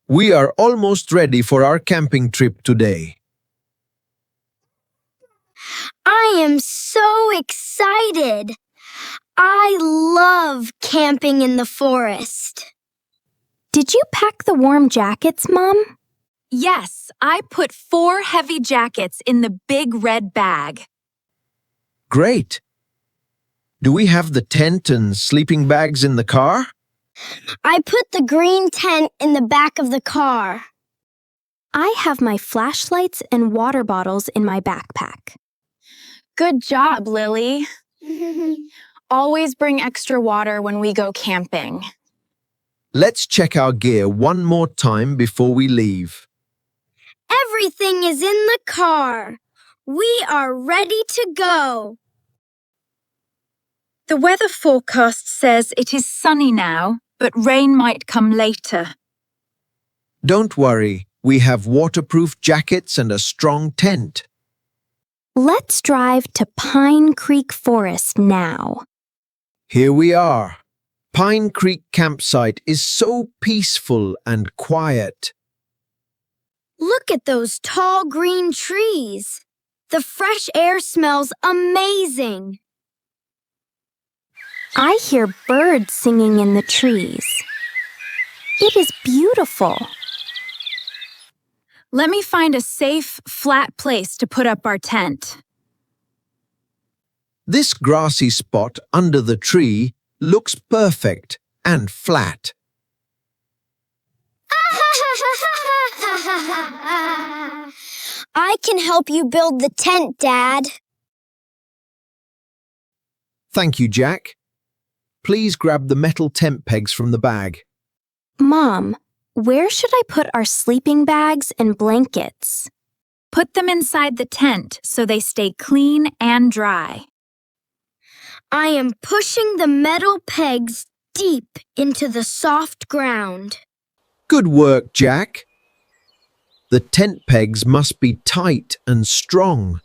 We are almost ready for our camping trip today. I am so excited. I love camping in the forest. Did you pack the warm jackets, Mom? Yes, I put 4 heavy jackets in the big red bag. Great! Do we have the tent and sleeping bags in the car? I put the green tent in the back of the car. I have my flashlights and water bottles in my backpack. Good job, Lily. Always bring extra water when we go camping. Let's check our gear one more time before we leave. Everything is in the car. We are ready to go. The weather forecast says it is sunny now, but rain might come later. Don't worry, we have waterproof jackets and a strong tent. Let's drive to Pine Creek Forest now. Here we are. Pine Creek campsite is so peaceful and quiet. Look at those tall green trees. The fresh air smells amazing. I hear birds singing in the trees. It is beautiful. Let me find a safe, flat place to put up our tent. This grassy spot under the tree looks perfect and flat. I can help you build the tent, Dad. Thank you, Jack. Please grab the metal tent pegs from the bag. Mom, where should I put our sleeping bags and blankets? Put them inside the tent so they stay clean and dry. I am pushing the metal pegs deep into the soft ground. Good work, Jack. The tent pegs must be tight and strong.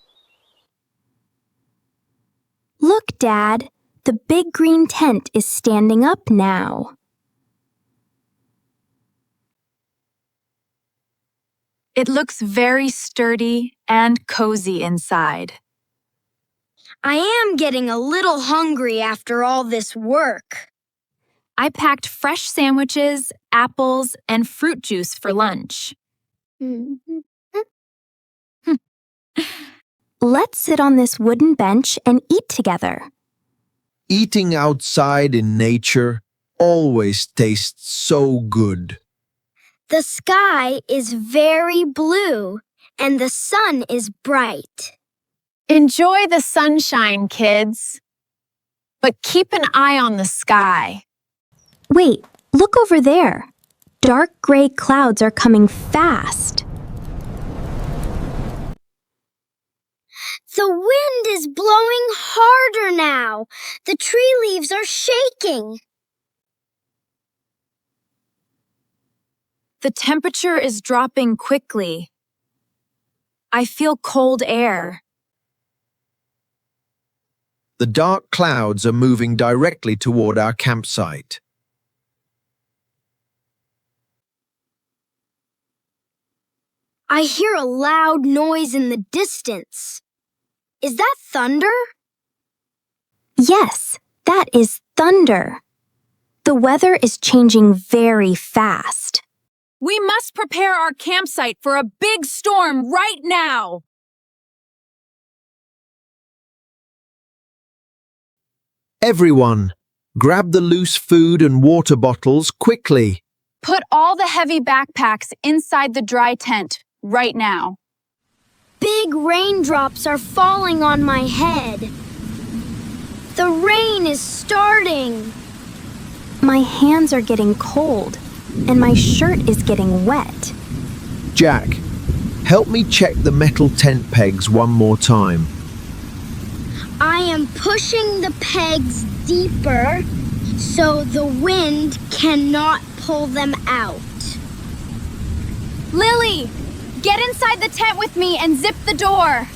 Look, Dad, the big green tent is standing up now. It looks very sturdy and cozy inside. I am getting a little hungry after all this work. I packed fresh sandwiches, apples, and fruit juice for lunch. Let's sit on this wooden bench and eat together. Eating outside in nature always tastes so good. The sky is very blue and the sun is bright. Enjoy the sunshine, kids. But keep an eye on the sky. Wait, look over there. Dark gray clouds are coming fast. The wind is blowing harder now. The tree leaves are shaking. The temperature is dropping quickly. I feel cold air. The dark clouds are moving directly toward our campsite. I hear a loud noise in the distance. Is that thunder? Yes, that is thunder. The weather is changing very fast. We must prepare our campsite for a big storm right now. Everyone, grab the loose food and water bottles quickly. Put all the heavy backpacks inside the dry tent right now. Big raindrops are falling on my head. The rain is starting. My hands are getting cold, and my shirt is getting wet. Jack, help me check the metal tent pegs one more time. I am pushing the pegs deeper so the wind cannot pull them out. Lily, get inside the tent with me and zip the door.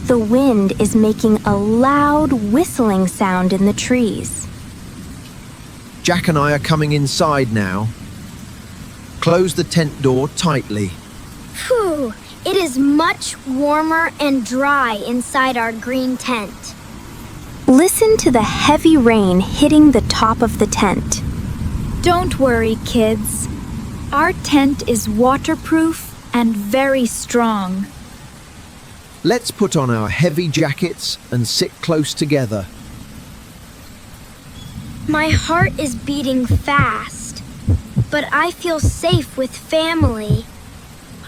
The wind is making a loud whistling sound in the trees. Jack and I are coming inside now. Close the tent door tightly. Phew, it is much warmer and dry inside our green tent. Listen to the heavy rain hitting the top of the tent. Don't worry, kids. Our tent is waterproof and very strong. Let's put on our heavy jackets and sit close together. My heart is beating fast, but I feel safe with family.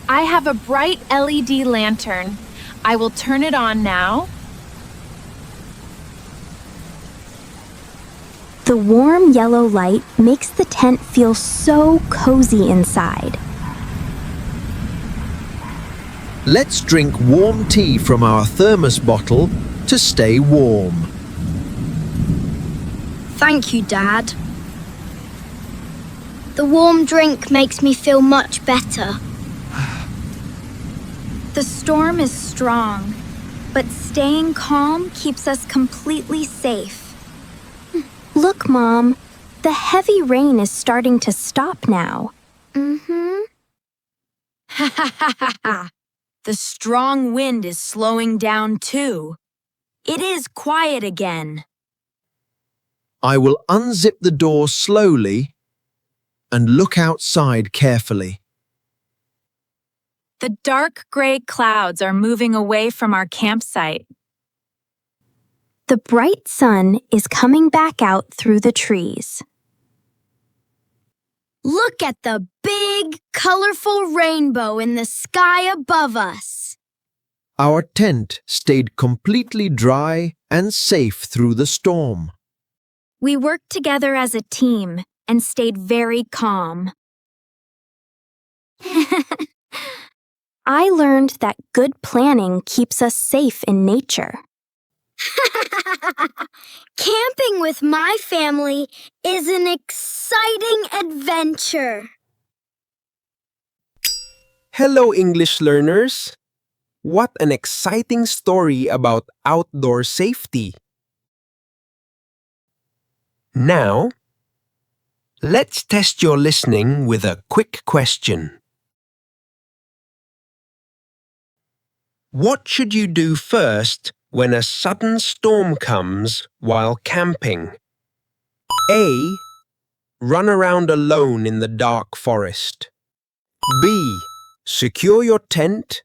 I have a bright LED lantern. I will turn it on now. The warm yellow light makes the tent feel so cozy inside. Let's drink warm tea from our thermos bottle to stay warm. Thank you, Dad. The warm drink makes me feel much better. The storm is strong, but staying calm keeps us completely safe. Look, Mom, the heavy rain is starting to stop now. Ha ha ha ha ha! The strong wind is slowing down too. It is quiet again. I will unzip the door slowly and look outside carefully. The dark gray clouds are moving away from our campsite. The bright sun is coming back out through the trees. Look at the big, colorful rainbow in the sky above us. Our tent stayed completely dry and safe through the storm. We worked together as a team and stayed very calm. I learned that good planning keeps us safe in nature. Camping with my family is an exciting adventure. Hello, English learners! What an exciting story about outdoor safety! Now, let's test your listening with a quick question. What should you do first when a sudden storm comes while camping? A. Run around alone in the dark forest. B. Secure your tent,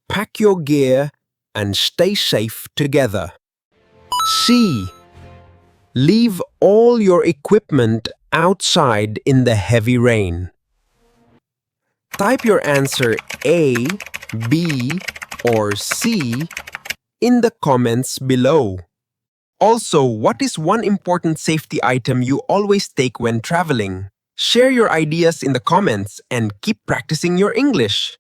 pack your gear, and stay safe together. C. Leave all your equipment outside in the heavy rain. Type your answer A, B, or C in the comments below. Also, what is one important safety item you always take when traveling? Share your ideas in the comments and keep practicing your English.